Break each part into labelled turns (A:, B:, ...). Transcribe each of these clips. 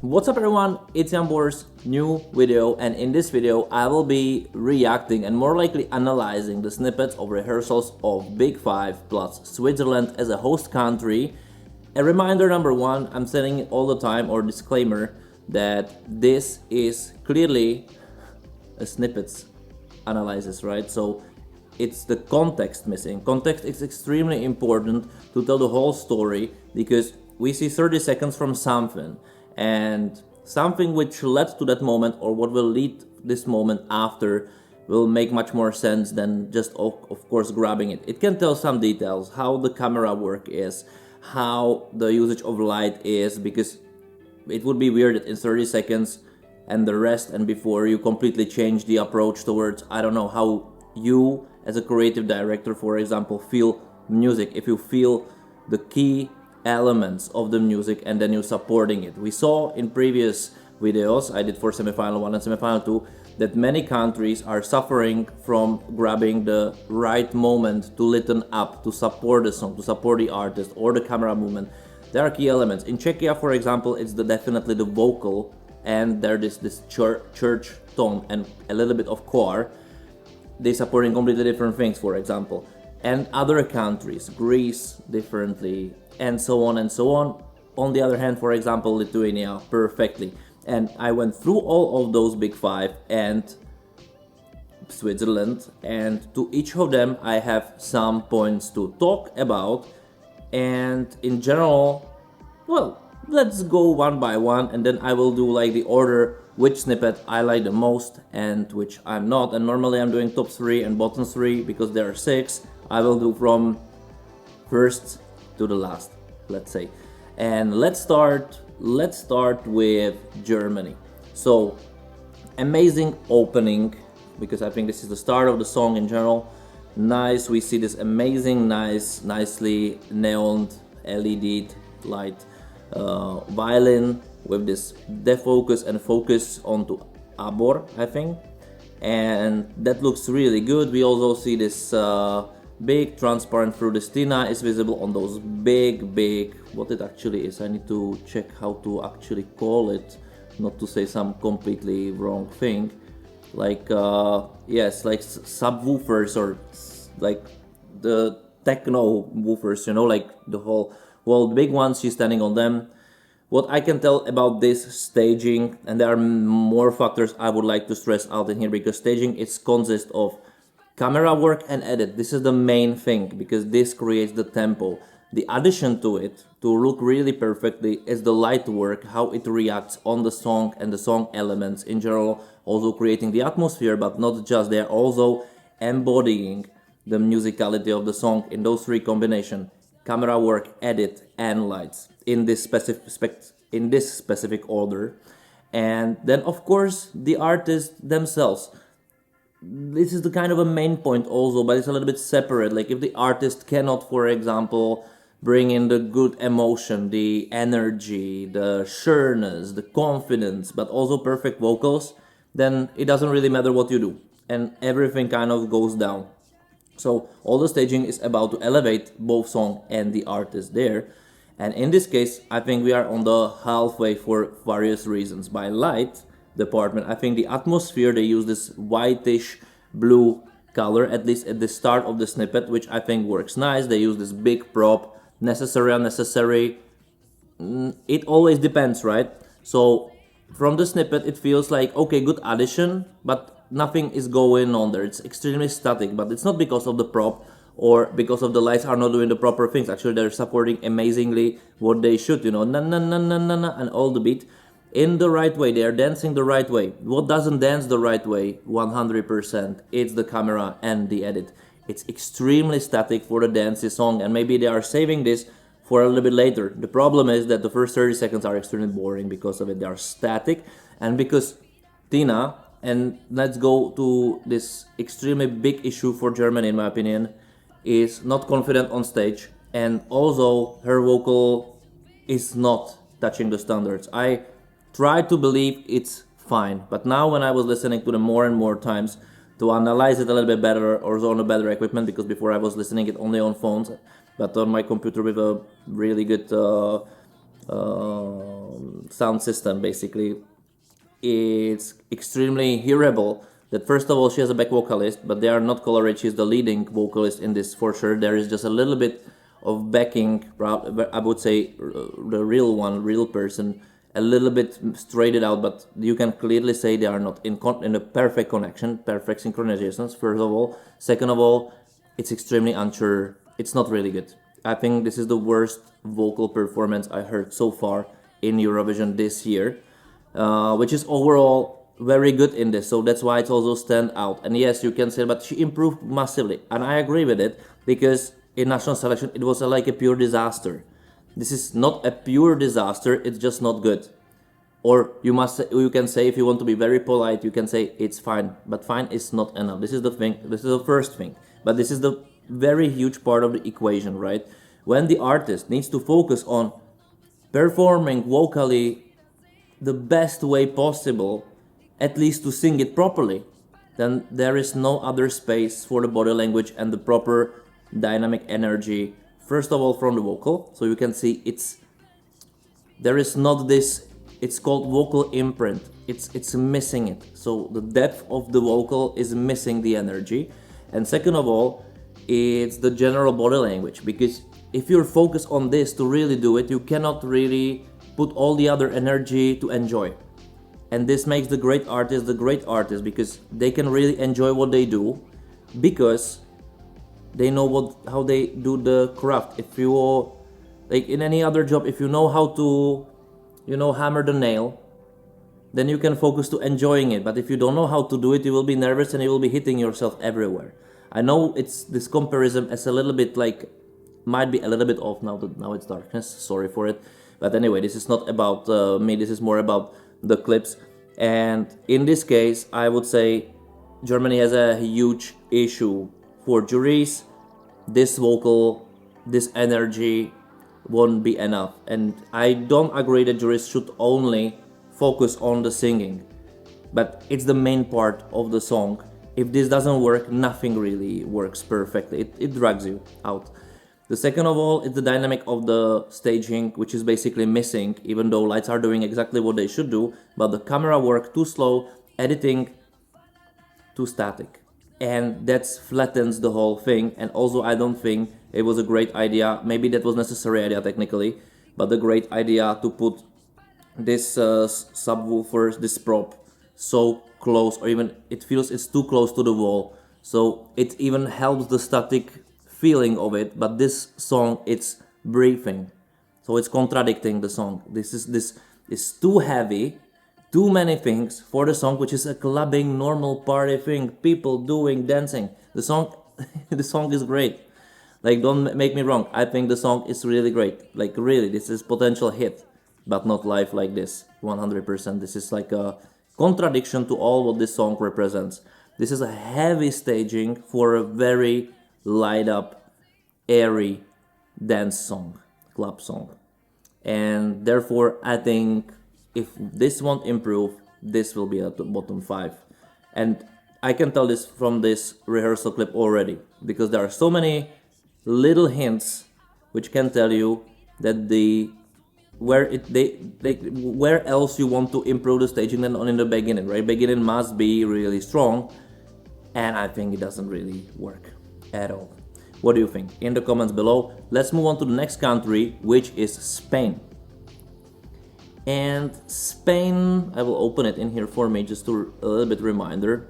A: What's up everyone, it's Abor's new video, and in this video I will be reacting and more likely analyzing the snippets of rehearsals of Big Five plus Switzerland as a host country. A reminder number one, I'm saying it all the time, or disclaimer, that this is clearly a snippets analysis, right? So it's the context missing. Context is extremely important to tell the whole story, because we see 30 seconds from something, and something which led to that moment or what will lead this moment after will make much more sense than just of course grabbing it. It can tell some details, how the camera work is, how the usage of light is, because it would be weird that in 30 seconds and the rest and before you completely change the approach towards, I don't know, how you as a creative director, for example, feel music, if you feel the key elements of the music and then you're supporting it. We saw in previous videos I did for semifinal 1 and semifinal 2 that many countries are suffering from grabbing the right moment to listen up, to support the song, to support the artist or the camera movement. There are key elements. In Czechia, for example, it's definitely the vocal, and there is this church tone and a little bit of choir. They're supporting completely different things, for example. And other countries, Greece differently, and so on and so on. On the other hand, for example, Lithuania perfectly. And I went through all of those Big Five and Switzerland, and to each of them I have some points to talk about. And in general, well, let's go one by one, and then I will do like the order which snippet I like the most and which I'm not. And normally I'm doing top 3 and bottom 3 because there are 6. I will do from first to the last, let's say. And let's start with Germany. So amazing opening, because I think this is the start of the song in general. Nice, we see this amazing, nicely neon LED light violin with this defocus and focus onto Abor, I think, and that looks really good. We also see this big transparent through the Tynna is visible on those big, what it actually is. I need to check how to actually call it, not to say some completely wrong thing. Like yes, like subwoofers, or like the techno woofers, you know, like the whole, well, the big ones, she's standing on them. What I can tell about this staging, and there are more factors I would like to stress out in here, because staging is consists of camera work and edit. This is the main thing, because this creates the tempo. The addition to it, to look really perfectly, is the light work, how it reacts on the song and the song elements in general, also creating the atmosphere, but not just, they're also embodying the musicality of the song in those three combinations: camera work, edit, and lights, in this specific order. And then of course the artists themselves. This is the kind of a main point also, but it's a little bit separate. Like if the artist cannot, for example, bring in the good emotion, the energy, the sureness, the confidence, but also perfect vocals, then it doesn't really matter what you do, and everything kind of goes down. So all the staging is about to elevate both song and the artist there. And in this case, I think we are on the halfway for various reasons. By light department, I think the atmosphere, they use this whitish blue color, at least at the start of the snippet, which I think works nice. They use this big prop, necessary, unnecessary. It always depends, right? So from the snippet, it feels like, okay, good addition, but nothing is going on there. It's extremely static, but it's not because of the prop or because of the lights are not doing the proper things. Actually, they're supporting amazingly what they should, you know, na na na na na na, and all the beat in the right way. They are dancing the right way. What doesn't dance the right way 100%? It's the camera and the edit. It's extremely static for the dancey song, and maybe they are saving this for a little bit later. The problem is that the first 30 seconds are extremely boring because of it. They are static, and because Tynna, and let's go to this extremely big issue for Germany in my opinion, is not confident on stage, and also her vocal is not touching the standards. I try to believe it's fine, but now when I was listening to them more and more times to analyze it a little bit better, or on a better equipment, because before I was listening it only on phones, but on my computer with a really good sound system basically, it's extremely hearable. That first of all, she has a back vocalist, but they are not colored. She's the leading vocalist in this for sure. There is just a little bit of backing. I would say the real one, real person, a little bit straightened out, but you can clearly say they are not in a perfect connection, perfect synchronizations. First of all, second of all, it's extremely unsure. It's not really good. I think this is the worst vocal performance I heard so far in Eurovision this year, which is overall very good in this, so that's why it's also stand out. And yes, you can say, but she improved massively, and I agree with it, because in national selection it was like a pure disaster. This is not a pure disaster, it's just not good. Or you can say, if you want to be very polite, you can say it's fine, but fine is not enough. This is the thing, this is the first thing, but this is the very huge part of the equation, right? When the artist needs to focus on performing vocally the best way possible, at least to sing it properly, then there is no other space for the body language and the proper dynamic energy. First of all, from the vocal, so you can see there is not this, it's called vocal imprint. It's missing it. So the depth of the vocal is missing the energy. And second of all, it's the general body language, because if you're focused on this to really do it, you cannot really put all the other energy to enjoy. And this makes the great artist, because they can really enjoy what they do, because they know how they do the craft. If you, like in any other job, if you know how to, hammer the nail, then you can focus to enjoying it. But if you don't know how to do it, you will be nervous and you will be hitting yourself everywhere. I know it's this comparison as a little bit might be a little bit off now it's darkness, sorry for it. But anyway, this is not about me, this is more about the clips. And in this case, I would say Germany has a huge issue. For juries, this vocal, this energy won't be enough. And I don't agree that juries should only focus on the singing, but it's the main part of the song. If this doesn't work, nothing really works perfectly. It drags you out. The second of all is the dynamic of the staging, which is basically missing, even though lights are doing exactly what they should do, but the camera work too slow, editing too static. And that flattens the whole thing. And also, I don't think it was a great idea. Maybe that was necessary idea technically, but the great idea to put this subwoofer, this prop, so close, or even it feels it's too close to the wall. So it even helps the static feeling of it, but this song, it's breathing, so it's contradicting the song. This is too heavy, too many things for the song, which is a clubbing normal party thing, people doing dancing. The song the song is great, like, don't make me wrong, I think the song is really great, like really, this is potential hit, but not live like this 100%. This is like a contradiction to all what this song represents. This is a heavy staging for a very light up, airy dance song, club song. And therefore, I think if this won't improve, this will be at the bottom 5. And I can tell this from this rehearsal clip already, because there are so many little hints which can tell you that where else you want to improve the staging than in the beginning, right? Beginning must be really strong, and I think it doesn't really work at all. What do you think? In the comments below. Let's move on to the next country, which is Spain. And Spain, I will open it in here for me, just to a little bit reminder.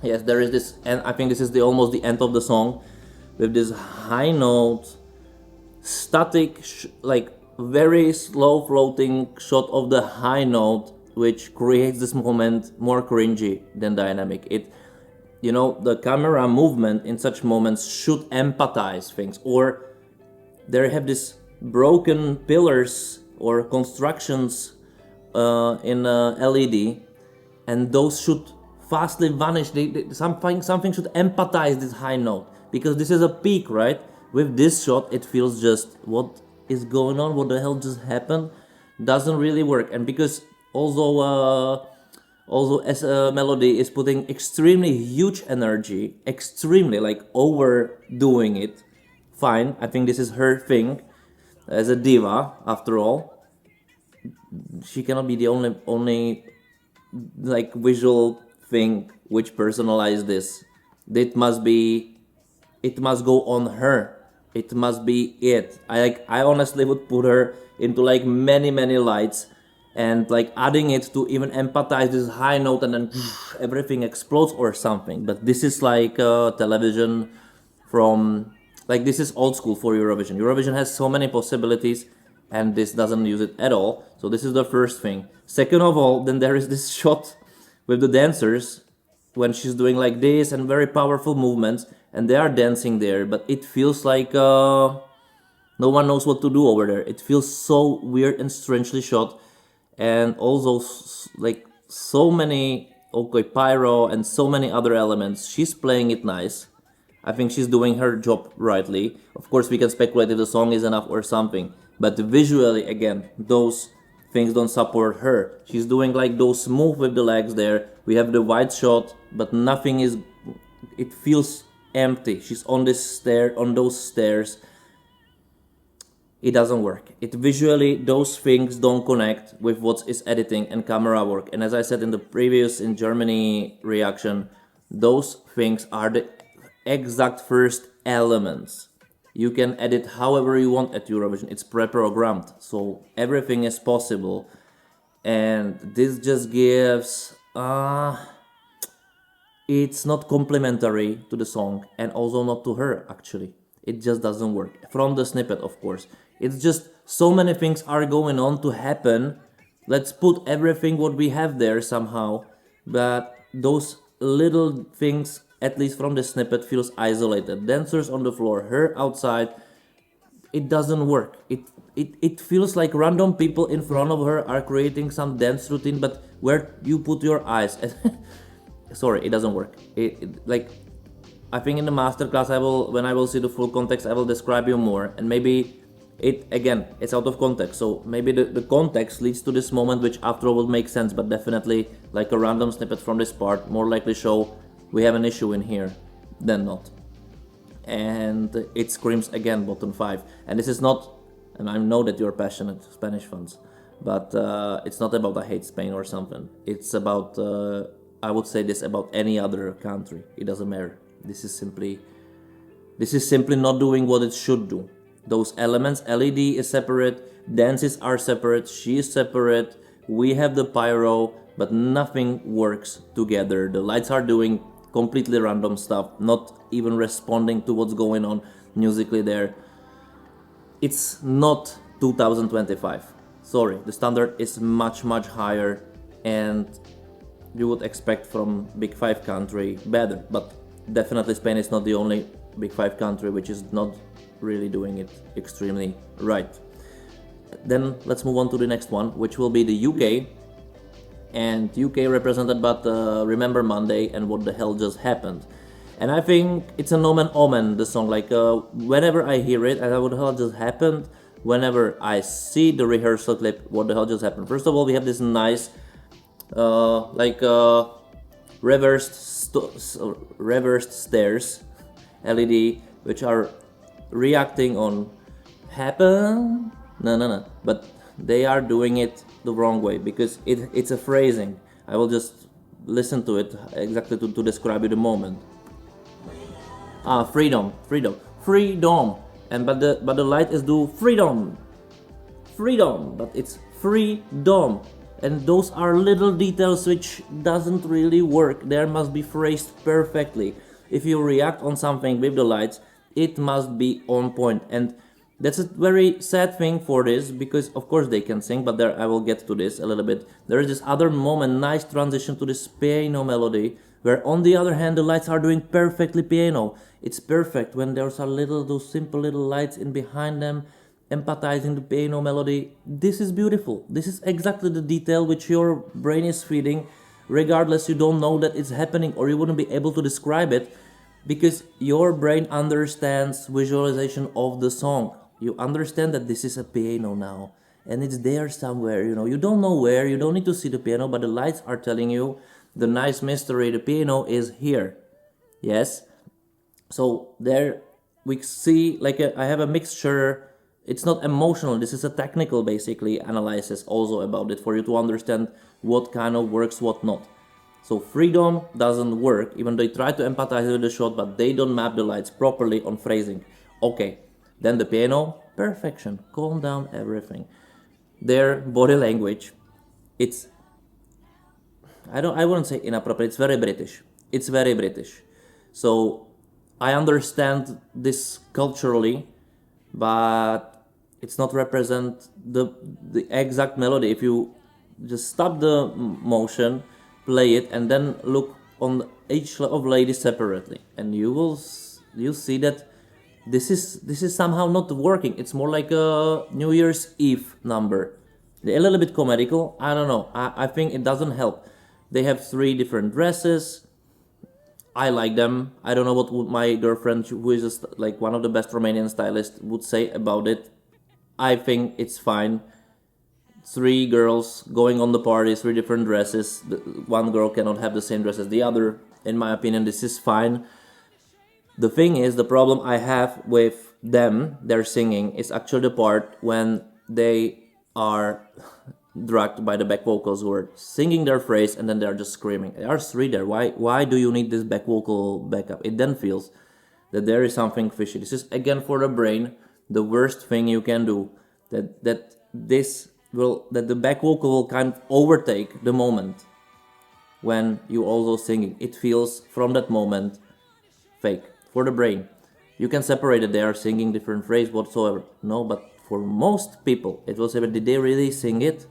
A: Yes, there is this, and I think this is almost the end of the song, with this high note, static, like very slow floating shot of the high note, which creates this moment more cringy than dynamic. The camera movement in such moments should empathize things, or there have these broken pillars or constructions in LED, and those should fastly vanish. Something should empathize this high note, because this is a peak, right? With this shot, it feels just, what is going on? What the hell just happened? Doesn't really work. And because also as a Melody is putting extremely huge energy, extremely, like, overdoing it. Fine, I think this is her thing as a diva after all, she cannot be the only like visual thing which personalize this. It must go on her. It must be it. I honestly would put her into like many lights, and like adding it to even empathize this high note, and then everything explodes or something. But this is like television from, like, this is old school for Eurovision. Eurovision has so many possibilities, and this doesn't use it at all. So this is the first thing. Second of all, then there is this shot with the dancers when she's doing like this and very powerful movements, and they are dancing there, but it feels like no one knows what to do over there. It feels so weird and strangely shot, and also like so many okay pyro and so many other elements. She's playing it nice. I think she's doing her job rightly. Of course, we can speculate if the song is enough or something, but visually, again, those things don't support her. She's doing like those move with the legs there. We have the wide shot, but nothing is. It feels empty. She's on those stairs. It doesn't work. It visually, those things don't connect with what is editing and camera work. And as I said in the previous in Germany reaction, those things are the exact first elements. You can edit however you want at Eurovision. It's pre-programmed, so everything is possible. And this just gives it's not complementary to the song, and also not to her actually. It just doesn't work. From the snippet, of course. It's just so many things are going on to happen. Let's put everything what we have there somehow. But those little things, at least from the snippet, feels isolated. Dancers on the floor, her outside. It doesn't work. It feels like random people in front of her are creating some dance routine, but where you put your eyes. Sorry, it doesn't work. Like, I think in the masterclass when I will see the full context, I will describe you more, and maybe it's out of context, so maybe the context leads to this moment which after all will make sense, but definitely like a random snippet from this part more likely show we have an issue in here than not. And it screams again bottom 5, and this is not, and I know that you're passionate Spanish fans, but it's not about I hate Spain or something. It's about I would say this about any other country. It doesn't matter. This is simply not doing what it should do. Those elements, LED is separate, dances are separate, she is separate, we have the pyro, but nothing works together. The lights are doing completely random stuff, not even responding to what's going on musically there. It's not 2025. Sorry, the standard is much higher, and you would expect from Big Five country better, but definitely Spain is not the only Big Five country which is not really doing it extremely right. Then let's move on to the next one, which will be the UK. And UK represented by Remember Monday and What the Hell Just Happened. And I think it's a nomen omen, the song. Like whenever I hear it, and What the Hell Just Happened, whenever I see the rehearsal clip, What the Hell Just Happened. First of all, we have this nice reversed stairs LED, which are reacting on happen. No. But they are doing it the wrong way, because it's a phrasing. I will just listen to it exactly to describe it a moment. Freedom. And but the light is do freedom, but it's freedom. And those are little details which doesn't really work. There must be phrased perfectly. If you react on something with the lights, it must be on point. And that's a very sad thing for this, because of course they can sing, but there I will get to this a little bit. There is this other moment, nice transition to this piano melody, where on the other hand the lights are doing perfectly piano. It's perfect when there's those simple little lights in behind them, empathizing the piano melody. This is beautiful. This is exactly the detail which your brain is feeding, regardless you don't know that it's happening, or you wouldn't be able to describe it, because your brain understands visualization of the song. You understand that this is a piano now, and it's there somewhere, you don't know where, you don't need to see the piano, but the lights are telling you the nice mystery, the piano is here. Yes. So there we see, like I have a mixture it's not emotional. This is a technical, basically, analysis also about it for you to understand what kind of works, what not. So freedom doesn't work, even they try to empathize with the shot, but they don't map the lights properly on phrasing. Okay, then the piano, perfection, calm down everything. Their body language, it's, I wouldn't say inappropriate, it's very British. It's very British. So I understand this culturally, but it's not represent the exact melody. If you just stop the motion, play it, and then look on each of ladies separately, and you'll see that this is somehow not working. It's more like a New Year's Eve number. They're a little bit comedical. I don't know. I think it doesn't help. They have 3 different dresses. I like them. I don't know what would my girlfriend, who is like one of the best Romanian stylists, would say about it. I think it's fine. 3 girls going on the party, 3 different dresses. One girl cannot have the same dress as the other. In my opinion, this is fine. The thing is, the problem I have with them, their singing, is actually the part when they are dragged by the back vocals who are singing their phrase and then they're just screaming. There are 3 there. Why do you need this back vocal backup? It then feels that there is something fishy. This is, again, for the brain, the worst thing you can do. That the back vocal will kind of overtake the moment when you also singing. It feels from that moment fake for the brain. You can separate it. They are singing different phrase whatsoever. No, but for most people, it was did they really sing it,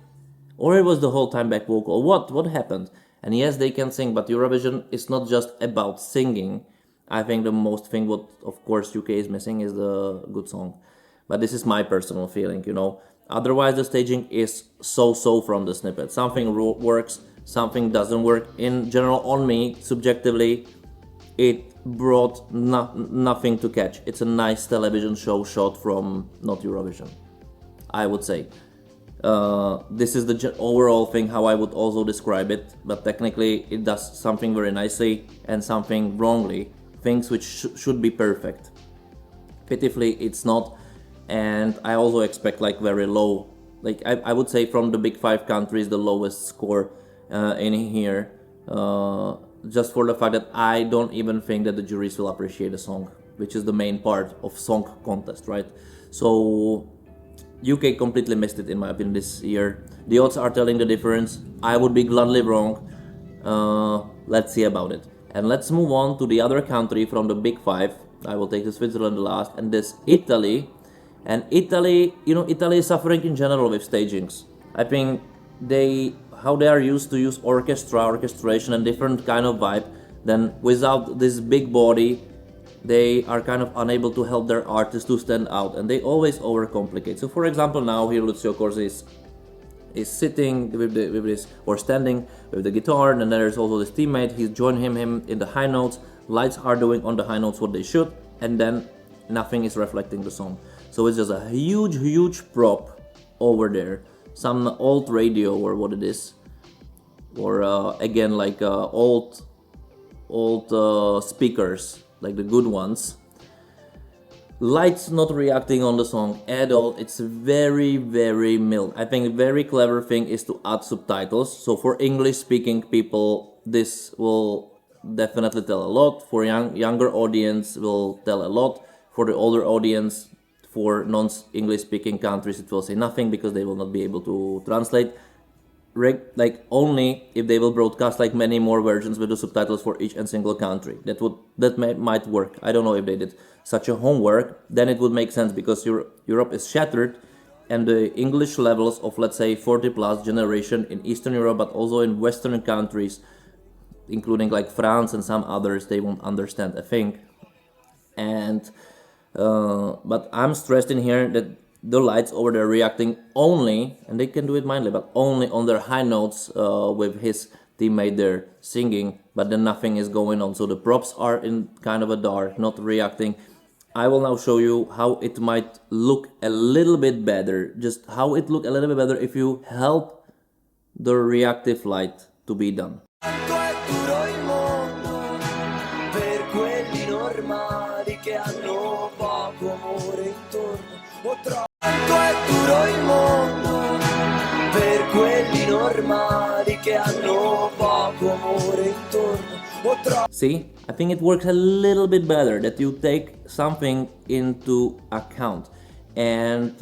A: or it was the whole time back vocal? What happened? And yes, they can sing, but Eurovision is not just about singing. I think the most thing what of course UK is missing is the good song. But this is my personal feeling, Otherwise, the staging is so from the snippet. Something works, something doesn't work. In general, on me, subjectively, it brought nothing to catch. It's a nice television show shot from not Eurovision, I would say. This is the overall thing, how I would also describe it. But technically, it does something very nicely and something wrongly. Things which should be perfect. Pitifully, it's not. And I also expect like very low, like I would say from the big 5 countries, the lowest score in here, just for the fact that I don't even think that the juries will appreciate the song, which is the main part of song contest, right? So UK completely missed it in my opinion this year. The odds are telling the difference. I would be gladly wrong. Let's see about it. And let's move on to the other country from the big 5. I will take the Switzerland last, and this Italy. And Italy, Italy is suffering in general with stagings. I think how they are used to use orchestration and different kind of vibe, then without this big body, they are kind of unable to help their artists to stand out, and they always overcomplicate. So for example, now here Lucio Corsi is sitting with this, or standing with the guitar, and then there's also this teammate, he's joined him in the high notes, lights are doing on the high notes what they should, and then nothing is reflecting the song. So it's just a huge prop over there. Some old radio or what it is. Or again like old speakers, like the good ones. Lights not reacting on the song at all. It's very mild. I think a very clever thing is to add subtitles. So for English speaking people, this will definitely tell a lot. For younger audience will tell a lot. For the older audience, for non-English speaking countries, it will say nothing because they will not be able to translate. Like only if they will broadcast like many more versions with the subtitles for each and single country. That might work. I don't know if they did such a homework. Then it would make sense because Europe is shattered, and the English levels of let's say 40 plus generation in Eastern Europe, but also in Western countries, including like France and some others, they won't understand a thing. And but I'm stressed in here that the lights over there reacting only, and they can do it mindly, but only on their high notes with his teammate there singing, but then nothing is going on. So the props are in kind of a dark, not reacting. I will now show you how it might look a little bit better, just how it look a little bit better if you help the reactive light to be done.
B: giuro il mondo per quelli normali che hanno poco amore intorno o troppo.
A: See, I think it works a little bit better that you take something into account. And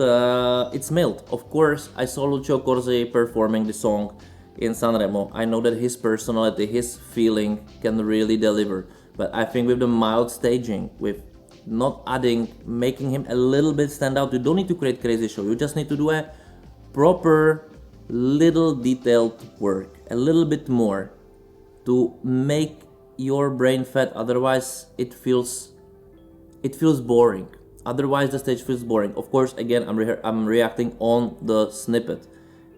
A: it's mild. Of course, I saw Lucio Corsi performing the song in Sanremo. I know that his personality, his feeling can really deliver. But I think with the mild staging, with not adding, making him a little bit stand out, you don't need to create crazy show. You just need to do a proper, little detailed work, a little bit more to make your brain fat. Otherwise, it feels boring. Otherwise, the stage feels boring. Of course, again, I'm reacting on the snippet,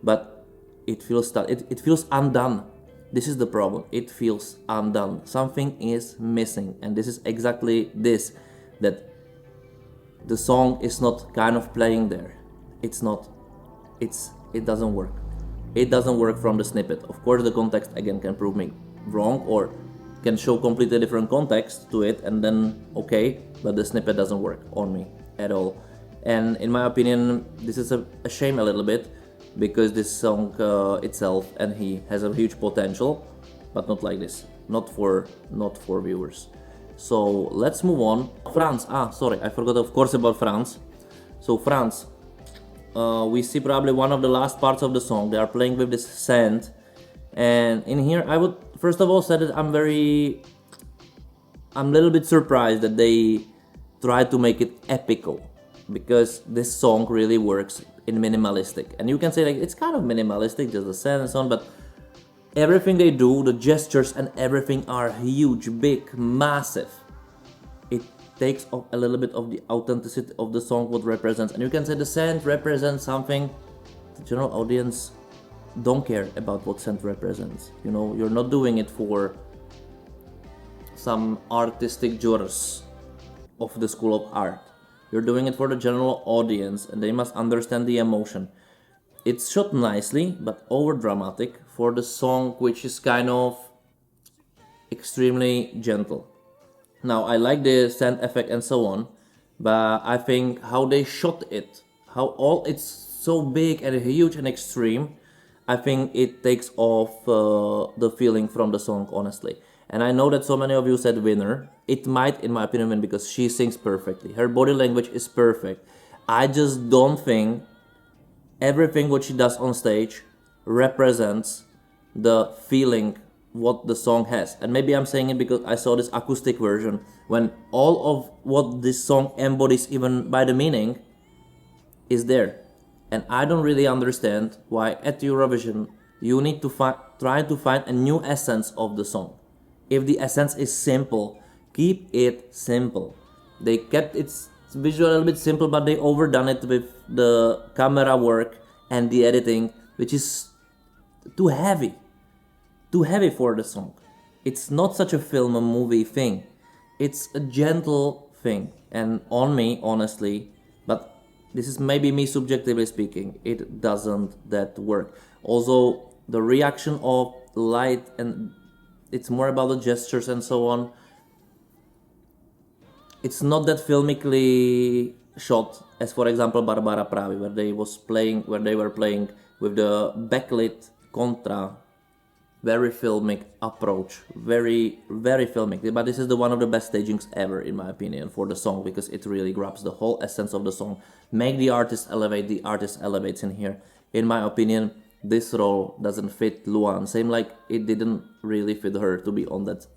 A: but it feels it feels undone. This is the problem. It feels undone. Something is missing, and this is exactly this, that the song is not kind of playing there. It's not. It doesn't work. It doesn't work from the snippet. Of course, the context again can prove me wrong or can show completely different context to it, and then okay, but the snippet doesn't work on me at all. And in my opinion, this is a shame a little bit, because this song itself and he has a huge potential, but not like this, not for viewers. So let's move on. France. Sorry, I forgot of course about France. So France, we see probably one of the last parts of the song. They are playing with this sand, and in here I would first of all say that I'm a little bit surprised that they try to make it epical, because this song really works in minimalistic. And you can say like it's kind of minimalistic, just the sand and so on, but everything they do, the gestures and everything are huge, big, massive. It takes off a little bit of the authenticity of the song, what represents. And you can say the sand represents something the general audience don't care about what sand represents. You know, you're not doing it for some artistic jurors of the School of Art. You're doing it for the general audience, and they must understand the emotion. It's shot nicely, but over dramatic for the song, which is kind of extremely gentle. Now, I like the sand effect and so on, but I think how they shot it, how all it's so big and huge and extreme, I think it takes off the feeling from the song, honestly. And I know that so many of you said winner. It might, in my opinion, win because she sings perfectly. Her body language is perfect. I just don't think everything what she does on stage represents the feeling what the song has. And maybe I'm saying it because I saw this acoustic version, when all of what this song embodies, even by the meaning, is there. And I don't really understand why at Eurovision you need to try to find a new essence of the song. If the essence is simple, keep it simple. They kept its visual a little bit simple, but they overdone it with the camera work and the editing, which is too heavy for the song. It's not such a film, a movie thing. It's a gentle thing, and on me, honestly, but this is maybe me subjectively speaking, it doesn't that work. Also, the reaction of light, and it's more about the gestures and so on. It's not that filmically shot as, for example, Barbara Pravi, where they were playing with the backlit contra, very filmic approach, very filmic. But this is one of the best stagings ever, in my opinion, for the song, because it really grabs the whole essence of the song. Make the artist elevate, the artist elevates in here. In my opinion, this role doesn't fit Louane, same like it didn't really fit her to be on that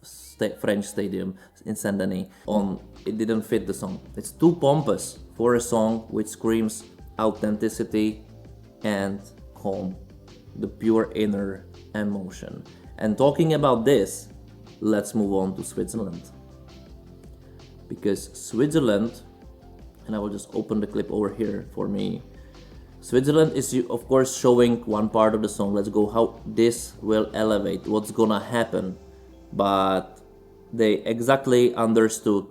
A: French stadium in Saint-Denis. It didn't fit the song. It's too pompous for a song which screams authenticity and calm, the pure inner emotion. And talking about this, let's move on to Switzerland. Because Switzerland, and I will just open the clip over here for me. Switzerland is, of course, showing one part of the song. Let's go how this will elevate, what's gonna happen. But they exactly understood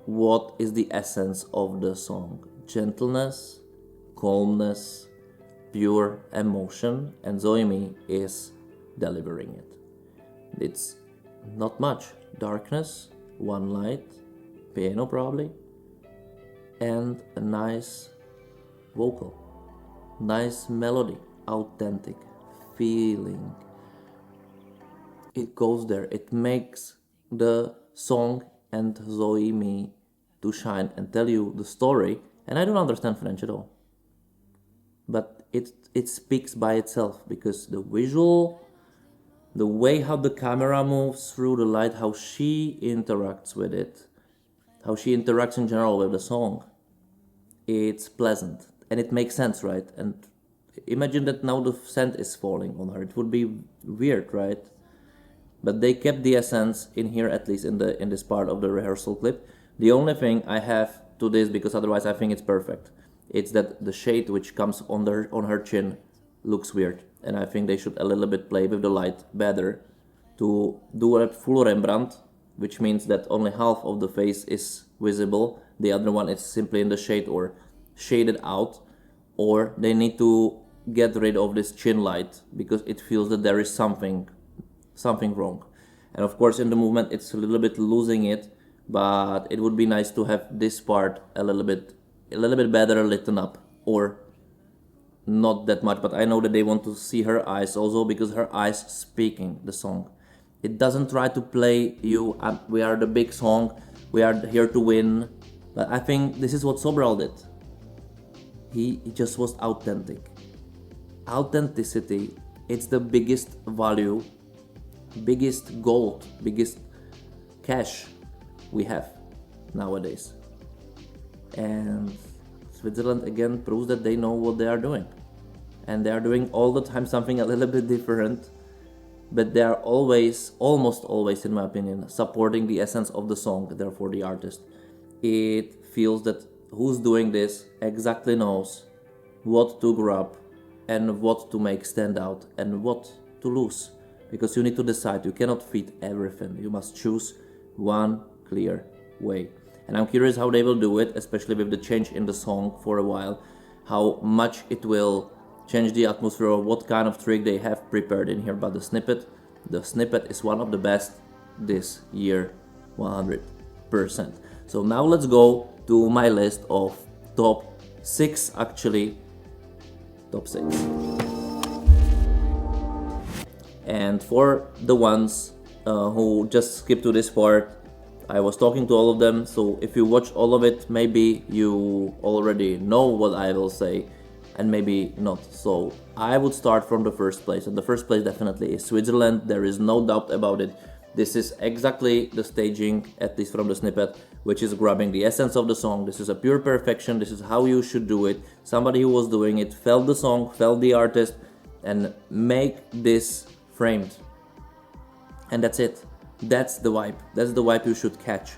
A: what is the essence of the song. Gentleness, calmness, pure emotion, and Zoe Me is delivering it. It's not much. Darkness, one light, piano probably, and a nice vocal. nice melody, authentic feeling. It goes there. It makes the song and Zoe Me to shine and tell you the story. And I don't understand French at all, but it speaks by itself because the visual, the way how the camera moves through the light, how she interacts with it, how she interacts in general with the song, it's pleasant and it makes sense, right? And imagine that now the scent is falling on her. It would be weird, right? But they kept the essence in here, at least in this part of the rehearsal clip. The only thing I have to this, because otherwise I think it's perfect, it's that the shade which comes on her chin looks weird, and I think they should a little bit play with the light better to do a full Rembrandt, which means that only half of the face is visible, the other one is simply in the shade or shaded out, or they need to get rid of this chin light because it feels that there is something wrong. And of course in the movement it's a little bit losing it, but it would be nice to have this part a little bit better lit up, or not that much, but I know that they want to see her eyes also, because her eyes speaking the song. It doesn't try to play you, we are the big song, we are here to win, but I think this is what Sobral did. He just was authentic. Authenticity, it's the biggest value, biggest gold, biggest cash we have nowadays. And Switzerland again proves that they know what they are doing. And they are doing all the time something a little bit different, but they are always, almost always in my opinion, supporting the essence of the song, therefore the artist. It feels that who's doing this exactly knows what to grab and what to make stand out and what to lose. Because you need to decide, you cannot fit everything, you must choose one clear way. And I'm curious how they will do it, especially with the change in the song for a while, how much it will change the atmosphere, or what kind of trick they have prepared in here. But the snippet is one of the best this year, 100%. So now let's go to my list of top 6, actually, top 6. And for the ones who just skipped to this part, I was talking to all of them, so if you watch all of it, maybe you already know what I will say, and maybe not. So I would start from the first place, and the first place definitely is Switzerland. There is no doubt about it. This is exactly the staging, at least from the snippet, which is grabbing the essence of the song. This is a pure perfection. This is how you should do it. Somebody who was doing it felt the song, felt the artist, and make this framed. And that's it. That's the vibe. That's the vibe you should catch.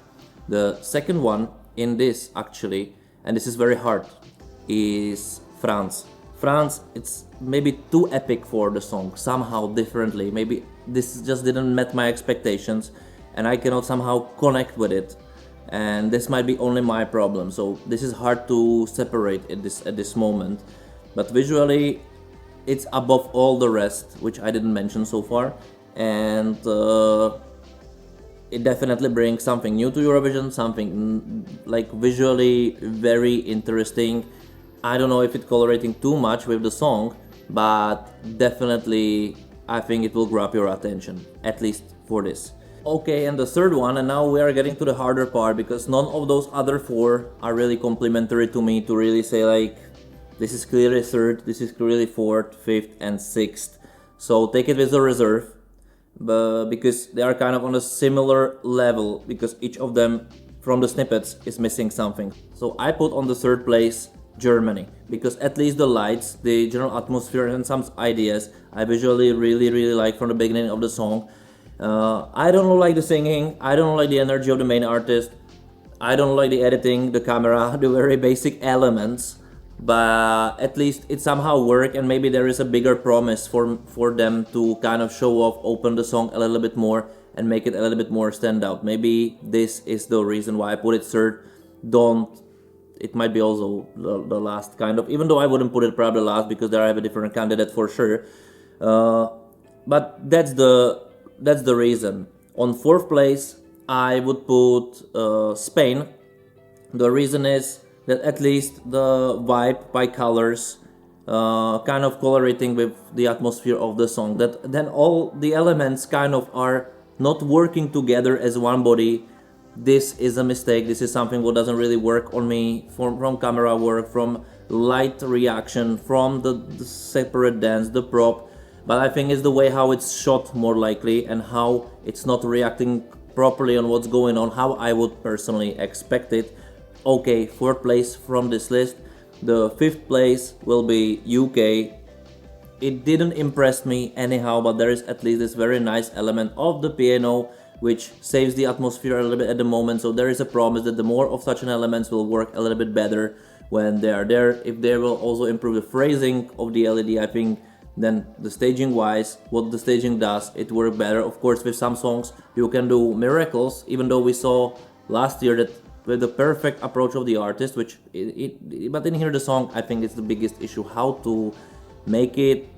A: The second one in this, actually, and this is very hard, is France. France, it's maybe too epic for the song, somehow differently. Maybe this just didn't met my expectations and I cannot somehow connect with it. And this might be only my problem. So this is hard to separate at this moment. But visually, it's above all the rest, which I didn't mention so far. And it definitely brings something new to Eurovision, something like visually very interesting. I don't know if it's colorating too much with the song, but definitely I think it will grab your attention, at least for this. Okay, and the third one, and now we are getting to the harder part, because none of those other 4 are really complimentary to me to really say like, this is clearly third, this is clearly fourth, fifth, and sixth. So take it with a reserve. Because they are kind of on a similar level, because each of them from the snippets is missing something. So I put on the third place Germany, because at least the lights, the general atmosphere, and some ideas I visually really like from the beginning of the song. I don't like the singing, I don't like the energy of the main artist, I don't like the editing, the camera, the very basic elements. But at least it somehow worked, and maybe there is a bigger promise for them to kind of show off, open the song a little bit more and make it a little bit more stand out. Maybe this is the reason why I put it third. It might be also the last, kind of, even though I wouldn't put it probably last, because there I have a different candidate for sure. But that's the reason. On fourth place I would put Spain. The reason is that at least the vibe by colors kind of colorating with the atmosphere of the song, that then all the elements kind of are not working together as one body. This is a mistake. This is something what doesn't really work on me, from camera work, from light reaction, from the separate dance, the prop. But I think it's the way how it's shot more likely, and how it's not reacting properly on what's going on, how I would personally expect it. Okay, 4th place from this list. The 5th place will be UK. It didn't impress me anyhow, but there is at least this very nice element of the piano which saves the atmosphere a little bit at the moment. So there is a promise that the more of such an elements will work a little bit better when they are there. If they will also improve the phrasing of the LED, I think then the staging wise, what the staging does, it works better. Of course, with some songs you can do miracles, even though we saw last year that with the perfect approach of the artist, which but in here the song, I think it's the biggest issue, how to make it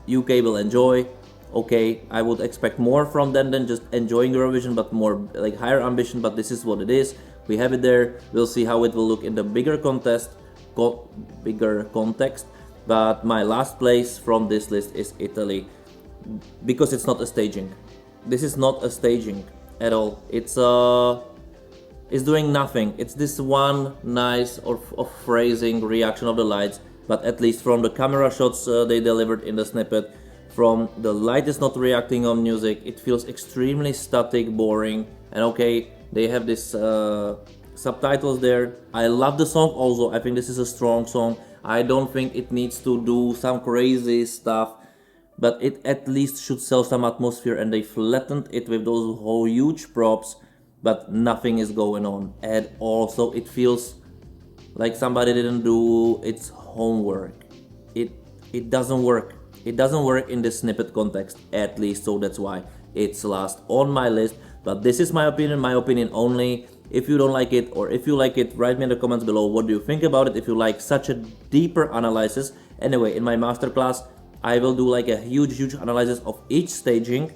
A: UK will enjoy. Okay, I would expect more from them than just enjoying Eurovision, but more like higher ambition, but this is what it is. We have it there. We'll see how it will look in the bigger context. But my last place from this list is Italy, because it's not a staging. This is not a staging at all. It's doing nothing. It's this one nice of phrasing reaction of the lights, but at least from the camera shots they delivered in the snippet, from the light is not reacting on music, it feels extremely static, boring. And okay, they have this subtitles there. I love the song also. I think this is a strong song. I don't think it needs to do some crazy stuff, but it at least should sell some atmosphere, and they flattened it with those whole huge props, but nothing is going on at all. So it feels like somebody didn't do its homework. It doesn't work. It doesn't work in the snippet context, at least, so that's why it's last on my list. But this is my opinion only. If you don't like it, or if you like it, write me in the comments below what do you think about it, if you like such a deeper analysis. Anyway, in my masterclass, I will do like a huge analysis of each staging,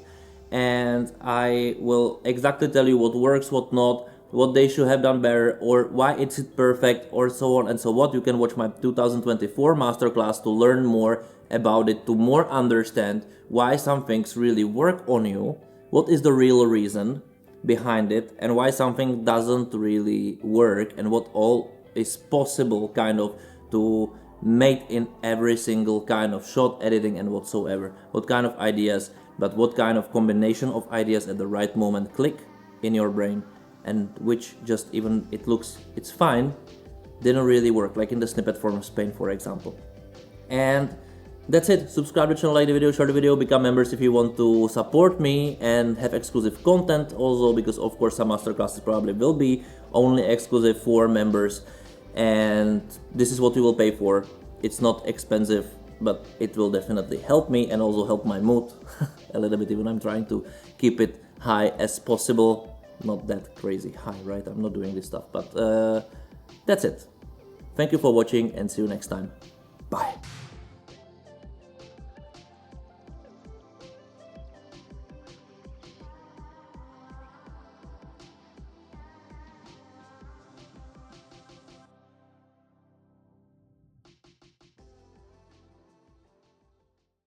A: and I will exactly tell you what works, what not, what they should have done better, or why it's perfect, or so on and so what. You can watch my 2024 masterclass to learn more about it, to more understand why some things really work on you, what is the real reason behind it, and why something doesn't really work, and what all is possible kind of to make in every single kind of shot, editing and whatsoever. What kind of ideas, but what kind of combination of ideas at the right moment click in your brain, and which just even it's fine, didn't really work, like in the snippet from Spain, for example. And that's it. Subscribe to the channel, like the video, share the video, become members if you want to support me and have exclusive content also, because of course some masterclasses probably will be only exclusive for members, and this is what you will pay for. It's not expensive, but it will definitely help me and also help my mood a little bit, even I'm trying to keep it high as possible. Not that crazy high, right? I'm not doing this stuff, but that's it. Thank you for watching and see you next time. Bye.